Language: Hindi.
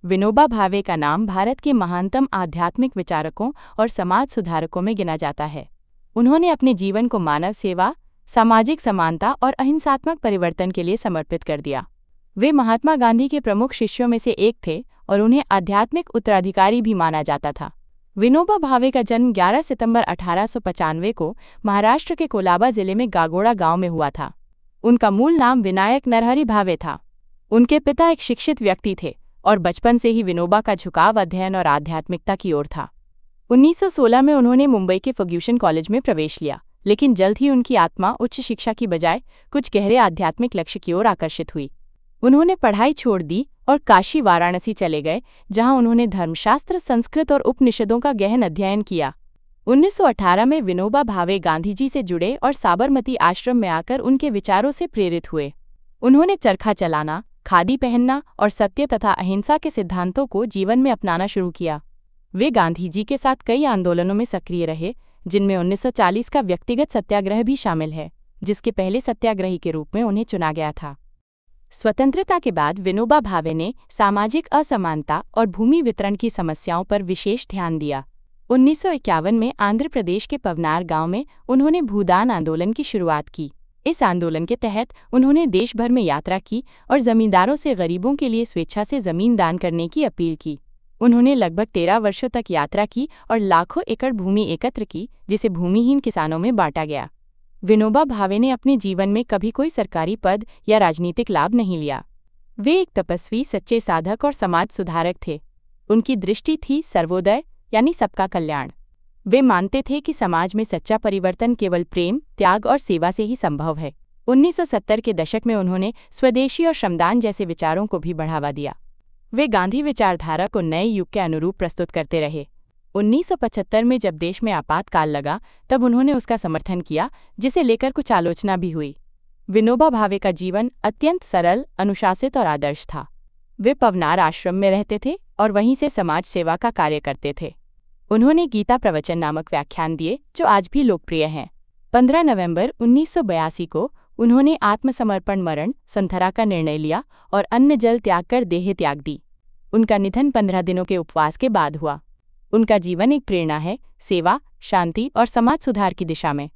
विनोबा भावे का नाम भारत के महानतम आध्यात्मिक विचारकों और समाज सुधारकों में गिना जाता है। उन्होंने अपने जीवन को मानव सेवा, सामाजिक समानता और अहिंसात्मक परिवर्तन के लिए समर्पित कर दिया। वे महात्मा गांधी के प्रमुख शिष्यों में से एक थे और उन्हें आध्यात्मिक उत्तराधिकारी भी माना जाता था। विनोबा भावे का जन्म 11 सितंबर 1895 को महाराष्ट्र के कोलाबा जिले में गागोड़ा गांव में हुआ था। उनका मूल नाम विनायक नरहरि भावे था। उनके पिता एक शिक्षित व्यक्ति थे और बचपन से ही विनोबा का झुकाव अध्ययन और आध्यात्मिकता की ओर था। 1916 में उन्होंने मुंबई के फर्ग्यूसन कॉलेज में प्रवेश लिया, लेकिन जल्द ही उनकी आत्मा उच्च शिक्षा की बजाय कुछ गहरे आध्यात्मिक लक्ष्य की ओर आकर्षित हुई। उन्होंने पढ़ाई छोड़ दी और काशी वाराणसी चले गए, जहां उन्होंने धर्मशास्त्र, संस्कृत और उपनिषदों का गहन अध्ययन किया। 1918 में विनोबा भावे गांधी जी से जुड़े और साबरमती आश्रम में आकर उनके विचारों से प्रेरित हुए। उन्होंने चरखा चलाना, खादी पहनना और सत्य तथा अहिंसा के सिद्धांतों को जीवन में अपनाना शुरू किया। वे गांधी जी के साथ कई आंदोलनों में सक्रिय रहे, जिनमें 1940 का व्यक्तिगत सत्याग्रह भी शामिल है, जिसके पहले सत्याग्रही के रूप में उन्हें चुना गया था। स्वतंत्रता के बाद विनोबा भावे ने सामाजिक असमानता और भूमि वितरण की समस्याओं पर विशेष ध्यान दिया। 1951 में आंध्र प्रदेश के पवनार गांव में उन्होंने भूदान आंदोलन की शुरुआत की। इस आंदोलन के तहत उन्होंने देश भर में यात्रा की और जमींदारों से गरीबों के लिए स्वेच्छा से जमीन दान करने की अपील की। उन्होंने लगभग 13 वर्षों तक यात्रा की और लाखों एकड़ भूमि एकत्र की, जिसे भूमिहीन किसानों में बांटा गया। विनोबा भावे ने अपने जीवन में कभी कोई सरकारी पद या राजनीतिक लाभ नहीं लिया। वे एक तपस्वी, सच्चे साधक और समाज सुधारक थे। उनकी दृष्टि थी सर्वोदय यानी सबका कल्याण। वे मानते थे कि समाज में सच्चा परिवर्तन केवल प्रेम, त्याग और सेवा से ही संभव है। 1970 के दशक में उन्होंने स्वदेशी और श्रमदान जैसे विचारों को भी बढ़ावा दिया। वे गांधी विचारधारा को नए युग के अनुरूप प्रस्तुत करते रहे। 1975 में जब देश में आपातकाल लगा, तब उन्होंने उसका समर्थन किया, जिसे लेकर कुछ आलोचना भी हुई। विनोबा भावे का जीवन अत्यंत सरल, अनुशासित और आदर्श था। वे पवनार आश्रम में रहते थे और वहीं से समाज सेवा का कार्य करते थे। उन्होंने गीता प्रवचन नामक व्याख्यान दिए, जो आज भी लोकप्रिय हैं। 15 नवंबर 1982 को उन्होंने आत्मसमर्पण मरण संथरा का निर्णय लिया और अन्न जल त्याग कर देह त्याग दी। उनका निधन 15 दिनों के उपवास के बाद हुआ। उनका जीवन एक प्रेरणा है, सेवा, शांति और समाज सुधार की दिशा में।